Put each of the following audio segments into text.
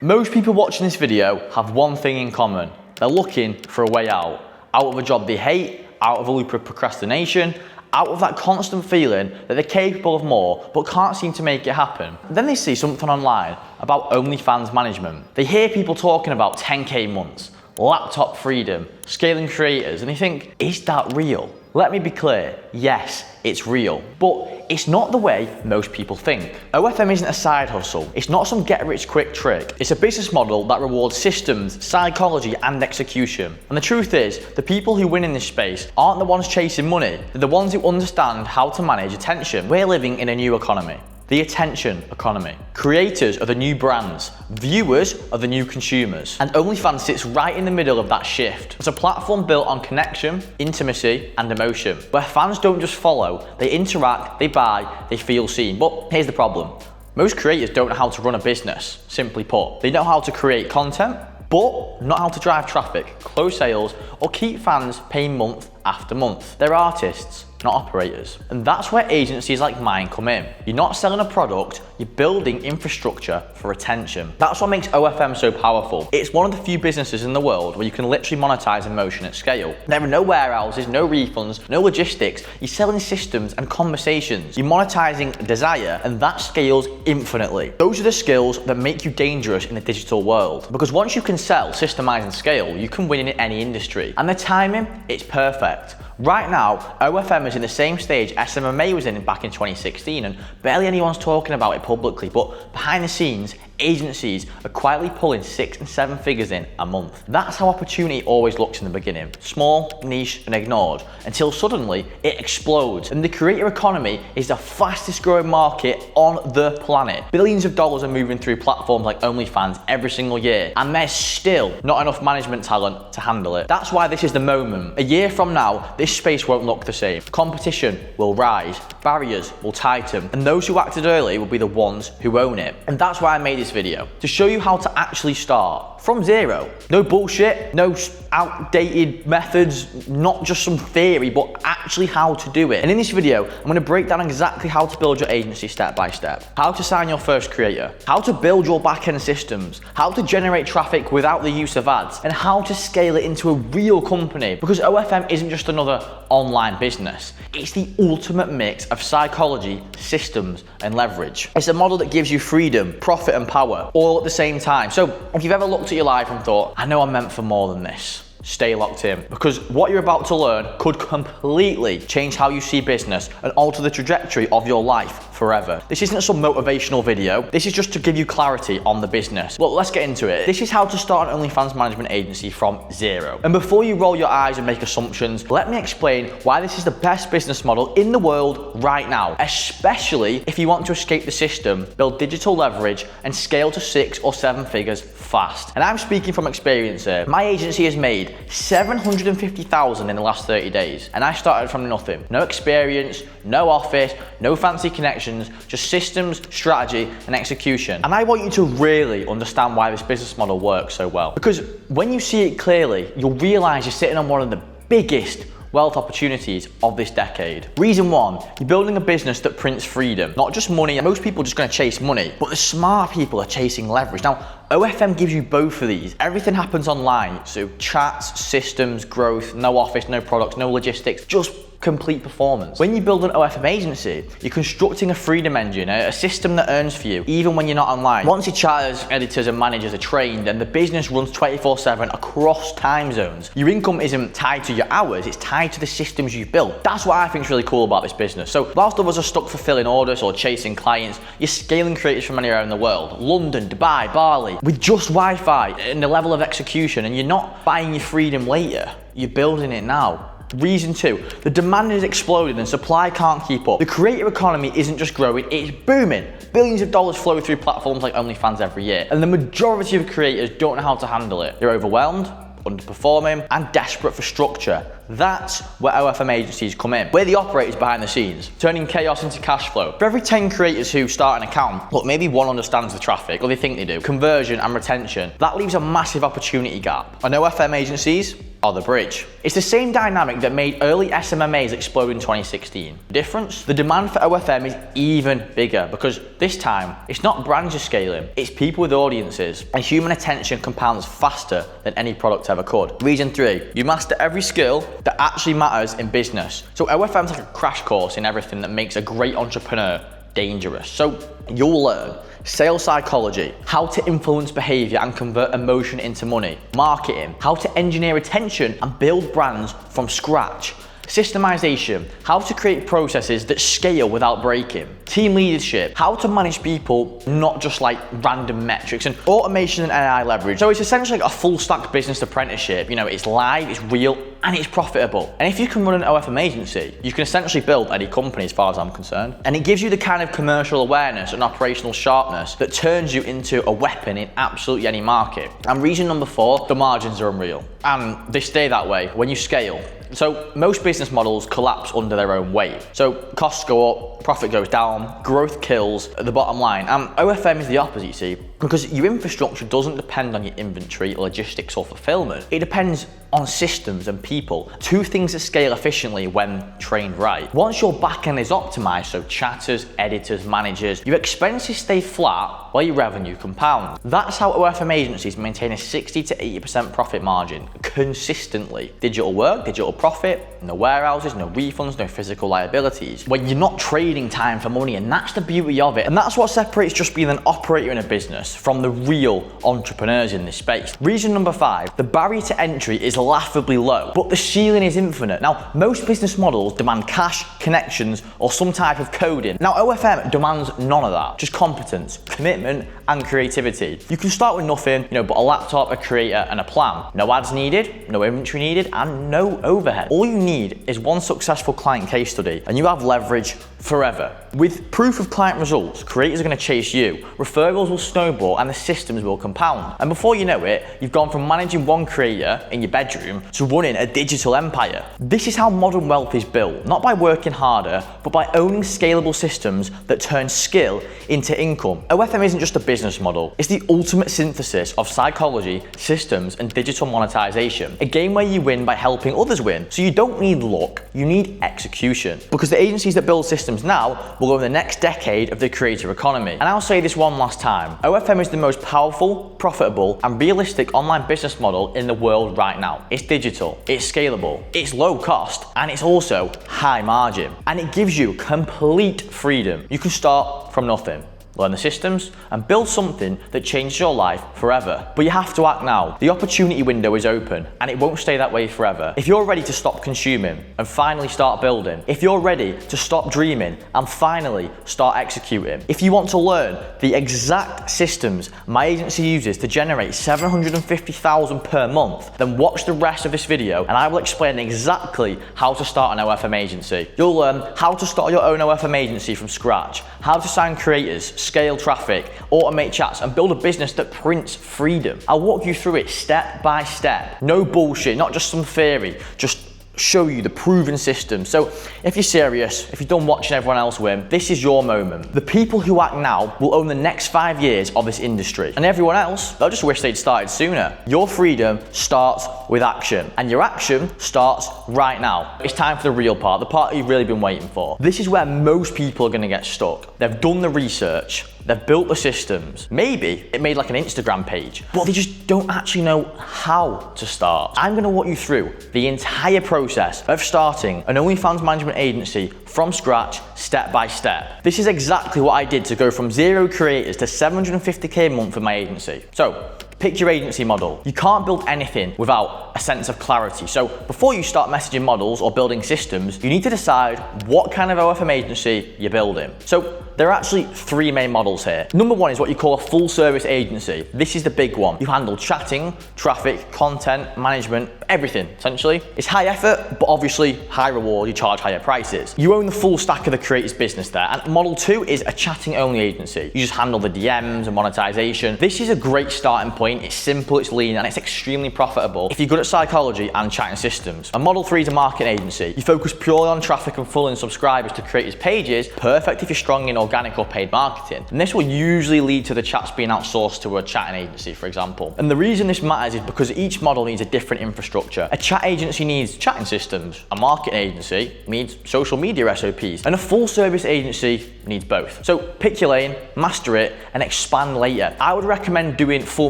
Most people watching this video have one thing in common. They're looking for a way out of a job they hate, out of a loop of procrastination, out of that constant feeling that they're capable of more but can't seem to make it happen. Then they see something online about OnlyFans management. They hear people talking about 10K months, laptop freedom, scaling creators, and they think, is that real? Let me be clear, yes, it's real, but it's not the way most people think. OFM isn't a side hustle. It's not some get-rich-quick trick. It's a business model that rewards systems, psychology, and execution. And the truth is, the people who win in this space aren't the ones chasing money. They're the ones who understand how to manage attention. We're living in a new economy. The attention economy. Creators are the new brands. Viewers are the new consumers. And OnlyFans sits right in the middle of that shift. It's a platform built on connection, intimacy, and emotion, where fans don't just follow, they interact, they buy, they feel seen. But here's the problem. Most creators don't know how to run a business, simply put. They know how to create content, but not how to drive traffic, close sales, or keep fans paying month after month. They're artists, not operators. And that's where agencies like mine come in. You're not selling a product, you're building infrastructure for attention. That's what makes OFM so powerful. It's one of the few businesses in the world where you can literally monetize emotion at scale. There are no warehouses, no refunds, no logistics. You're selling systems and conversations. You're monetizing desire, and that scales infinitely. Those are the skills that make you dangerous in the digital world. Because once you can sell, systemize, and scale, you can win in any industry. And the timing, it's perfect. Right now, OFM is in the same stage SMMA was in back in 2016, and barely anyone's talking about it publicly, but behind the scenes, agencies are quietly pulling 6 and 7 figures in a month. That's how opportunity always looks in the beginning. Small, niche, and ignored, until suddenly it explodes. And the creator economy is the fastest growing market on the planet. Billions of dollars are moving through platforms like OnlyFans every single year, and there's still not enough management talent to handle it. That's why this is the moment. A year from now, this space won't look the same. Competition will rise, barriers will tighten, and those who acted early will be the ones who own it. And that's why I made this video, to show you how to actually start from zero. No bullshit, no outdated methods, not just some theory, but actually how to do it. And in this video, I'm gonna break down exactly how to build your agency step by step, how to sign your first creator, how to build your back-end systems, how to generate traffic without the use of ads, and how to scale it into a real company. Because OFM isn't just another online business. It's the ultimate mix of psychology, systems, and leverage. It's a model that gives you freedom, profit, and power all at the same time. So if you've ever looked at your life and thought, I know I'm meant for more than this, stay locked in, because what you're about to learn could completely change how you see business and alter the trajectory of your life forever. This isn't some motivational video. This is just to give you clarity on the business. Well, let's get into it. This is how to start an OnlyFans management agency from zero. And before you roll your eyes and make assumptions, let me explain why this is the best business model in the world right now, especially if you want to escape the system, build digital leverage, and scale to 6 or 7 figures fast. And I'm speaking from experience here. My agency has made $750,000 in the last 30 days, and I started from nothing. No experience, no office, no fancy connections, just systems, strategy, and execution. And I want you to really understand why this business model works so well. Because when you see it clearly, you'll realize you're sitting on one of the biggest wealth opportunities of this decade. Reason one, you're building a business that prints freedom, not just money. Most people are just gonna chase money, but the smart people are chasing leverage. Now, OFM gives you both of these. Everything happens online, so chats, systems, growth, no office, no products, no logistics, just complete performance. When you build an OFM agency, you're constructing a freedom engine, a system that earns for you, even when you're not online. Once your chatters, editors, and managers are trained, and the business runs 24/7 across time zones, your income isn't tied to your hours, it's tied to the systems you've built. That's what I think is really cool about this business. So whilst others are stuck fulfilling orders or chasing clients, you're scaling creators from anywhere in the world. London, Dubai, Bali, with just Wi-Fi and the level of execution, and you're not buying your freedom later, you're building it now. Reason two, the demand is exploding and supply can't keep up. The creator economy isn't just growing, it's booming. Billions of dollars flow through platforms like OnlyFans every year, and the majority of creators don't know how to handle it. They're overwhelmed, underperforming, and desperate for structure. That's where OFM agencies come in. We're the operators behind the scenes, turning chaos into cash flow. For every 10 creators who start an account, look, maybe one understands the traffic, or they think they do, conversion and retention. That leaves a massive opportunity gap. And OFM agencies, are the bridge. It's the same dynamic that made early SMMAs explode in 2016. The difference? The demand for OFM is even bigger because this time, it's not brands you're scaling, it's people with audiences, and human attention compounds faster than any product ever could. Reason 3, you master every skill that actually matters in business. So OFM's like a crash course in everything that makes a great entrepreneur dangerous. So you'll learn sales psychology, how to influence behavior and convert emotion into money, marketing, how to engineer attention and build brands from scratch, systemization, how to create processes that scale without breaking, team leadership, how to manage people, not just like random metrics, and automation and AI leverage. So it's essentially like a full stack business apprenticeship. You know, it's live, it's real, and it's profitable. And if you can run an OFM agency, you can essentially build any company as far as I'm concerned. And it gives you the kind of commercial awareness and operational sharpness that turns you into a weapon in absolutely any market. And reason number 4, the margins are unreal. And they stay that way when you scale. So most business models collapse under their own weight. So costs go up, profit goes down, growth kills at the bottom line. And OFM is the opposite, you see, because your infrastructure doesn't depend on your inventory, logistics, or fulfillment. It depends on systems and people, 2 things that scale efficiently when trained right. Once your backend is optimized, so chatters, editors, managers, your expenses stay flat while your revenue compounds. That's how OFM agencies maintain a 60 to 80% profit margin consistently. Digital work, digital profit, no warehouses, no refunds, no physical liabilities. When you're not trading time for money, and that's the beauty of it. And that's what separates just being an operator in a business from the real entrepreneurs in this space. Reason number 5, the barrier to entry is laughably low, but the ceiling is infinite. Now, most business models demand cash, connections, or some type of coding. Now, OFM demands none of that, just competence, commitment, and creativity. You can start with nothing, but a laptop, a creator, and a plan. No ads needed, no inventory needed, and no overhead. All you need is one successful client case study, and you have leverage forever. With proof of client results, creators are going to chase you, referrals will snowball, and the systems will compound. And before you know it, you've gone from managing one creator in your bedroom to running a digital empire. This is how modern wealth is built, not by working harder, but by owning scalable systems that turn skill into income. OFM isn't just a business model, it's the ultimate synthesis of psychology, systems, and digital monetization. A game where you win by helping others win. So you don't need luck, you need execution. Because the agencies that build systems now will own the next decade of the creator economy. And I'll say this one last time, OFM is the most powerful, profitable, and realistic online business model in the world right now. It's digital, it's scalable, it's low cost, and it's also high margin. And it gives you complete freedom. You can start from nothing, learn the systems, and build something that changes your life forever. But you have to act now. The opportunity window is open, and it won't stay that way forever. If you're ready to stop consuming and finally start building, if you're ready to stop dreaming and finally start executing, if you want to learn the exact systems my agency uses to generate $750,000 per month, then watch the rest of this video and I will explain exactly how to start an OFM agency. You'll learn how to start your own OFM agency from scratch, how to sign creators, scale traffic, automate chats, and build a business that prints freedom. I'll walk you through it step by step. No bullshit, not just some theory, just show you the proven system. So if you're serious, if you're done watching everyone else win, this is your moment. The people who act now will own the next 5 years of this industry. And everyone else, they'll just wish they'd started sooner. Your freedom starts with action, and your action starts right now. It's time for the real part, the part you've really been waiting for. This is where most people are gonna get stuck. They've done the research, they've built the systems, maybe it made like an Instagram page, but they just don't actually know how to start. I'm gonna walk you through the entire process of starting an OnlyFans management agency from scratch, step by step. This is exactly what I did to go from 0 creators to $750K a month for my agency. So, pick your agency model. You can't build anything without a sense of clarity. So before you start messaging models or building systems, you need to decide what kind of OFM agency you're building. So there are actually 3 main models here. Number 1 is what you call a full service agency. This is the big one. You handle chatting, traffic, content, management, everything essentially. It's high effort, but obviously high reward, you charge higher prices. You own the full stack of the creator's business there. And model 2 is a chatting only agency. You just handle the DMs and monetization. This is a great starting point point. It's simple, it's lean, and it's extremely profitable if you're good at psychology and chatting systems. And Model 3 is a marketing agency. You focus purely on traffic and full in subscribers to creators' pages, perfect if you're strong in organic or paid marketing. And this will usually lead to the chats being outsourced to a chatting agency, for example. And the reason this matters is because each model needs a different infrastructure. A chat agency needs chatting systems, a marketing agency needs social media SOPs, and a full service agency needs both. So pick your lane, master it, and expand later. I would recommend doing full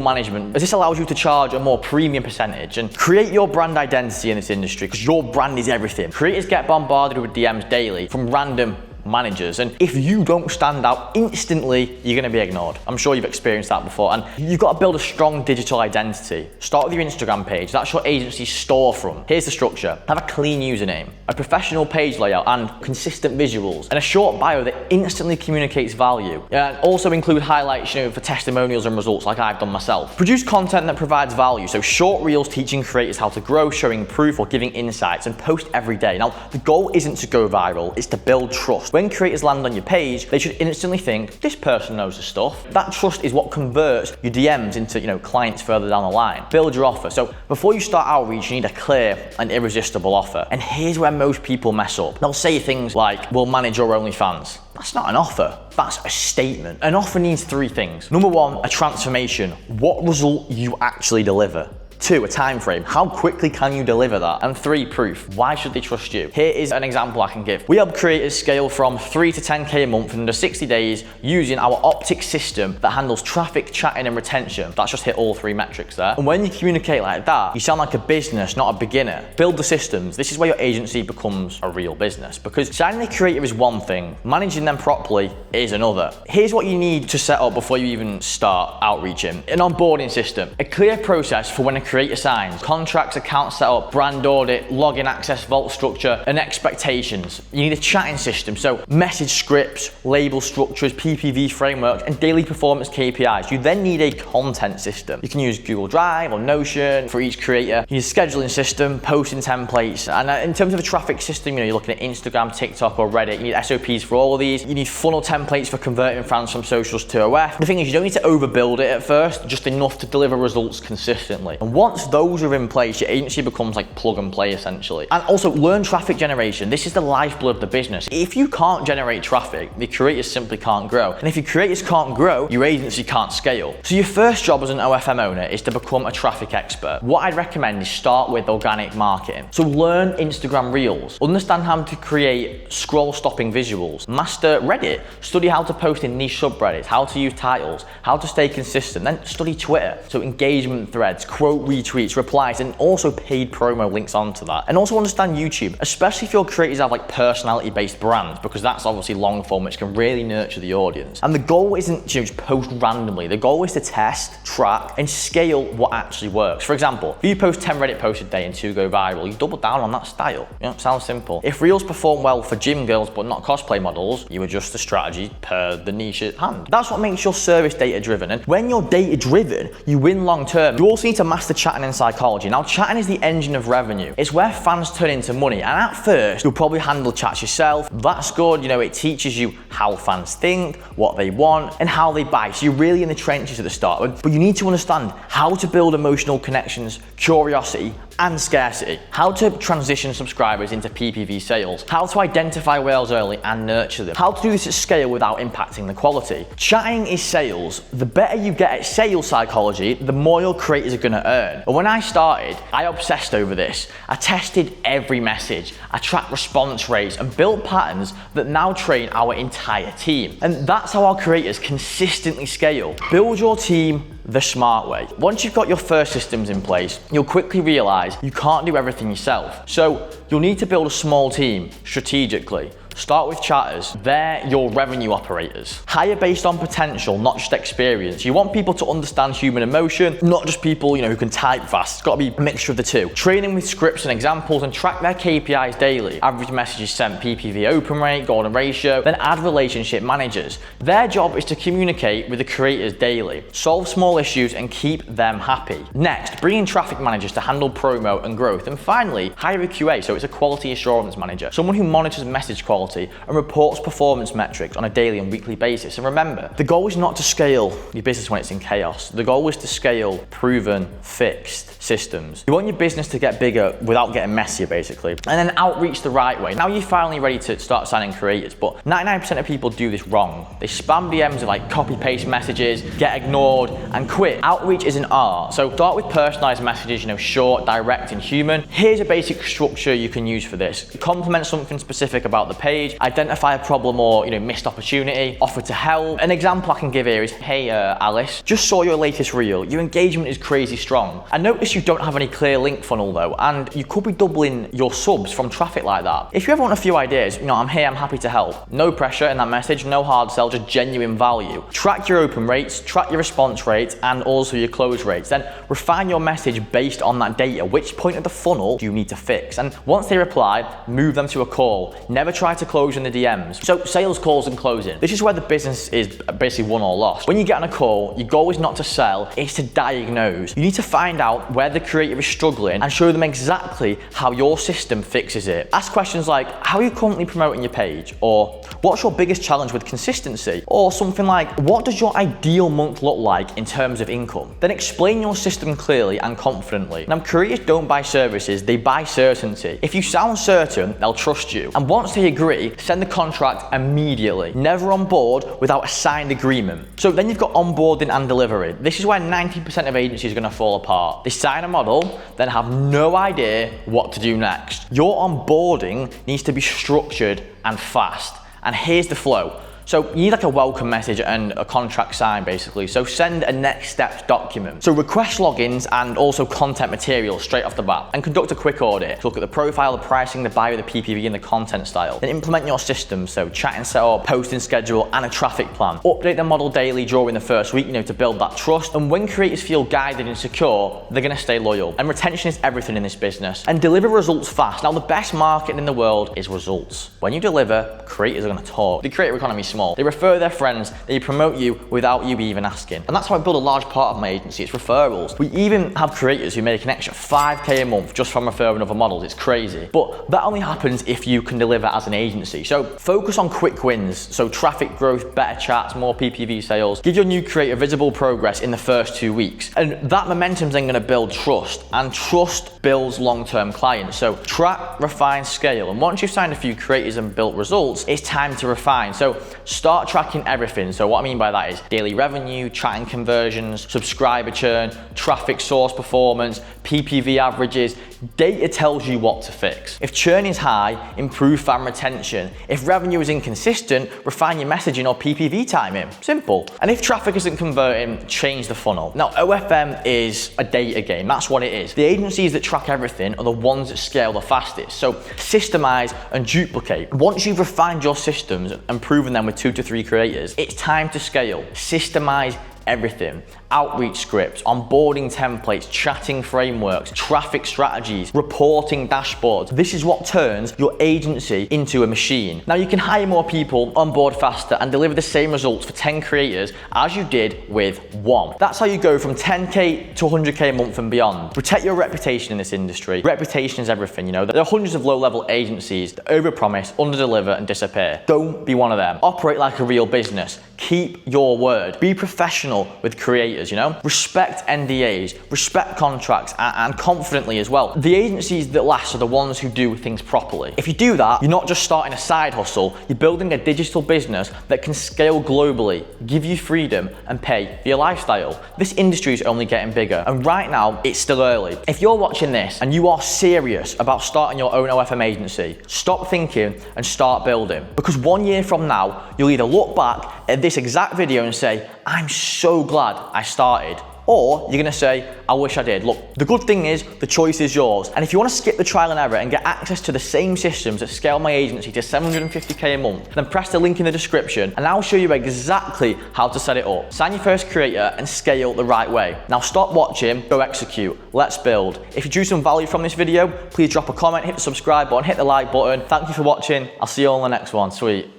management, as this allows you to charge a more premium percentage and create your brand identity in this industry, because your brand is everything. Creators get bombarded with DMs daily from random managers, and if you don't stand out instantly, you're going to be ignored. I'm sure you've experienced that before, and you've got to build a strong digital identity. Start with your Instagram page. That's your agency's storefront. Here's the structure. Have a clean username, a professional page layout, and consistent visuals, and a short bio that instantly communicates value. Also include highlights, for testimonials and results, like I've done myself. Produce content that provides value, so short reels teaching creators how to grow, showing proof or giving insights, and post every day. Now, the goal isn't to go viral, it's to build trust. When creators land on your page, they should instantly think, this person knows the stuff. That trust is what converts your DMs into, clients further down the line. Build your offer. So before you start outreach, you need a clear and irresistible offer. And here's where most people mess up. They'll say things like, we'll manage your OnlyFans. That's not an offer, that's a statement. An offer needs 3 things. Number 1, a transformation. What result you actually deliver. 2, a time frame. How quickly can you deliver that? And 3, proof. Why should they trust you? Here is an example I can give. We help creators scale from 3 to 10K a month in under 60 days using our optic system that handles traffic, chatting, and retention. That's just hit all 3 metrics there. And when you communicate like that, you sound like a business, not a beginner. Build the systems. This is where your agency becomes a real business, because signing a creator is one thing, managing them properly is another. Here's what you need to set up before you even start outreaching. An onboarding system. A clear process for when a creator signs, contracts, account setup, brand audit, login access, vault structure, and expectations. You need a chatting system, so message scripts, label structures, PPV frameworks, and daily performance KPIs. You then need a content system. You can use Google Drive or Notion for each creator. You need a scheduling system, posting templates, and in terms of a traffic system, you're looking at Instagram, TikTok, or Reddit. You need SOPs for all of these. You need funnel templates for converting fans from socials to OF. The thing is, you don't need to overbuild it at first, just enough to deliver results consistently. And once those are in place, your agency becomes like plug and play essentially. And also learn traffic generation. This is the lifeblood of the business. If you can't generate traffic, the creators simply can't grow. And if your creators can't grow, your agency can't scale. So your first job as an OFM owner is to become a traffic expert. What I'd recommend is start with organic marketing. So learn Instagram Reels, understand how to create scroll stopping visuals, master Reddit, study how to post in niche subreddits, how to use titles, how to stay consistent, then study Twitter. So engagement threads, quote retweets, replies, and also paid promo links onto that. And also understand YouTube, especially if your creators have like personality-based brands, because that's obviously long form, which can really nurture the audience. And the goal isn't to just post randomly. The goal is to test, track, and scale what actually works. For example, if you post 10 Reddit posts a day and 2 go viral, you double down on that style. Sounds simple. If Reels perform well for gym girls but not cosplay models, you adjust the strategy per the niche at hand. That's what makes your service data driven. And when you're data driven, you win long term. You also need to master chatting and psychology. Now, chatting is the engine of revenue. It's where fans turn into money. And at first, you'll probably handle chats yourself. That's good. It teaches you how fans think, what they want, and how they buy. So you're really in the trenches at the start. But you need to understand how to build emotional connections, curiosity, and scarcity. How to transition subscribers into PPV sales. How to identify whales early and nurture them. How to do this at scale without impacting the quality. Chatting is sales. The better you get at sales psychology, the more your creators are gonna earn. And when I started, I obsessed over this. I tested every message. I tracked response rates and built patterns that now train our entire team. And that's how our creators consistently scale. Build your team the smart way. Once you've got your first systems in place, you'll quickly realize you can't do everything yourself. So you'll need to build a small team strategically. Start with chatters. They're your revenue operators. Hire based on potential, not just experience. You want people to understand human emotion, not just people, who can type fast. It's got to be a mixture of the two. Train them with scripts and examples and track their KPIs daily. Average messages sent, PPV open rate, golden ratio. Then add relationship managers. Their job is to communicate with the creators daily, solve small issues and keep them happy. Next, bring in traffic managers to handle promo and growth. And finally, hire a QA, so it's a quality assurance manager, someone who monitors message quality quality and reports performance metrics on a daily and weekly basis. And remember, the goal is not to scale your business when it's in chaos. The goal is to scale proven, fixed systems. You want your business to get bigger without getting messier, basically. And then outreach the right way. Now you're finally ready to start signing creators, but 99% of people do this wrong. They spam DMs with like copy-paste messages, get ignored, and quit. Outreach is an art. So start with personalized messages, short, direct, and human. Here's a basic structure you can use for this. Complement something specific about the page, identify a problem or missed opportunity, offer to help. An example I can give here is, hey Alice, just saw your latest reel. Your engagement is crazy strong. I noticed you don't have any clear link funnel though, and you could be doubling your subs from traffic like that. If you ever want a few ideas, I'm here, I'm happy to help. No pressure in that message, no hard sell, just genuine value. Track your open rates, track your response rates, and also your close rates. Then refine your message based on that data. Which point of the funnel do you need to fix? And once they reply, move them to a call. Never try to close in the DMs. So sales calls and closing. This is where the business is basically won or lost. When you get on a call, your goal is not to sell, it's to diagnose. You need to find out where the creator is struggling and show them exactly how your system fixes it. Ask questions like, how are you currently promoting your page? Or what's your biggest challenge with consistency? Or something like, what does your ideal month look like in terms of income? Then explain your system clearly and confidently. Now, creators don't buy services, they buy certainty. If you sound certain, they'll trust you. And once they agree, send the contract immediately. Never on board without a signed agreement. So then you've got onboarding and delivery. This is where 90% of agencies are gonna fall apart. They sign a model, then have no idea what to do next. Your onboarding needs to be structured and fast. And here's the flow. So you need like a welcome message and a contract signed basically. So send a next steps document. So request logins and also content materials straight off the bat and conduct a quick audit. So look at the profile, the pricing, the bio, the PPV and the content style. Then implement your system. So chatting setup, posting schedule and a traffic plan. Update the model daily during the first week, to build that trust. And when creators feel guided and secure, they're gonna stay loyal. And retention is everything in this business. And deliver results fast. Now the best marketing in the world is results. When you deliver, creators are gonna talk. The creator economy is small. They refer their friends, they promote you without you even asking. And that's how I build a large part of my agency, it's referrals. We even have creators who make an extra 5K a month just from referring other models, it's crazy. But that only happens if you can deliver as an agency. So focus on quick wins, so traffic growth, better chats, more PPV sales. Give your new creator visible progress in the first 2 weeks. And that momentum's then gonna build trust, and trust builds long-term clients. So track, refine, scale. And once you've signed a few creators and built results, it's time to refine. So start tracking everything. So what I mean by that is daily revenue, chatting conversions, subscriber churn, traffic source performance, PPV averages. Data tells you what to fix. If churn is high, improve fan retention. If revenue is inconsistent, refine your messaging or PPV timing. Simple. And if traffic isn't converting, change the funnel. Now, OFM is a data game. That's what it is. The agencies that track everything are the ones that scale the fastest. So systemize and duplicate. Once you've refined your systems and proven them with 2 to 3 creators, it's time to scale. Systemize everything. Outreach scripts, onboarding templates, chatting frameworks, traffic strategies, reporting dashboards. This is what turns your agency into a machine. Now you can hire more people, onboard faster, and deliver the same results for 10 creators as you did with 1. That's how you go from 10K to 100K a month and beyond. Protect your reputation in this industry. Reputation is everything, There are hundreds of low-level agencies that overpromise, underdeliver, and disappear. Don't be one of them. Operate like a real business. Keep your word. Be professional with creators, Respect NDAs, respect contracts, and confidently as well. The agencies that last are the ones who do things properly. If you do that, you're not just starting a side hustle, you're building a digital business that can scale globally, give you freedom, and pay for your lifestyle. This industry is only getting bigger, and right now, it's still early. If you're watching this and you are serious about starting your own OFM agency, stop thinking and start building. Because 1 year from now, you'll either look back at this exact video and say, I'm so glad I started. Or you're gonna say, I wish I did. Look, the good thing is the choice is yours. And if you wanna skip the trial and error and get access to the same systems that scale my agency to 750K a month, then press the link in the description and I'll show you exactly how to set it up. Sign your first creator and scale the right way. Now stop watching, go execute. Let's build. If you drew some value from this video, please drop a comment, hit the subscribe button, hit the like button. Thank you for watching. I'll see you all in the next one. Sweet.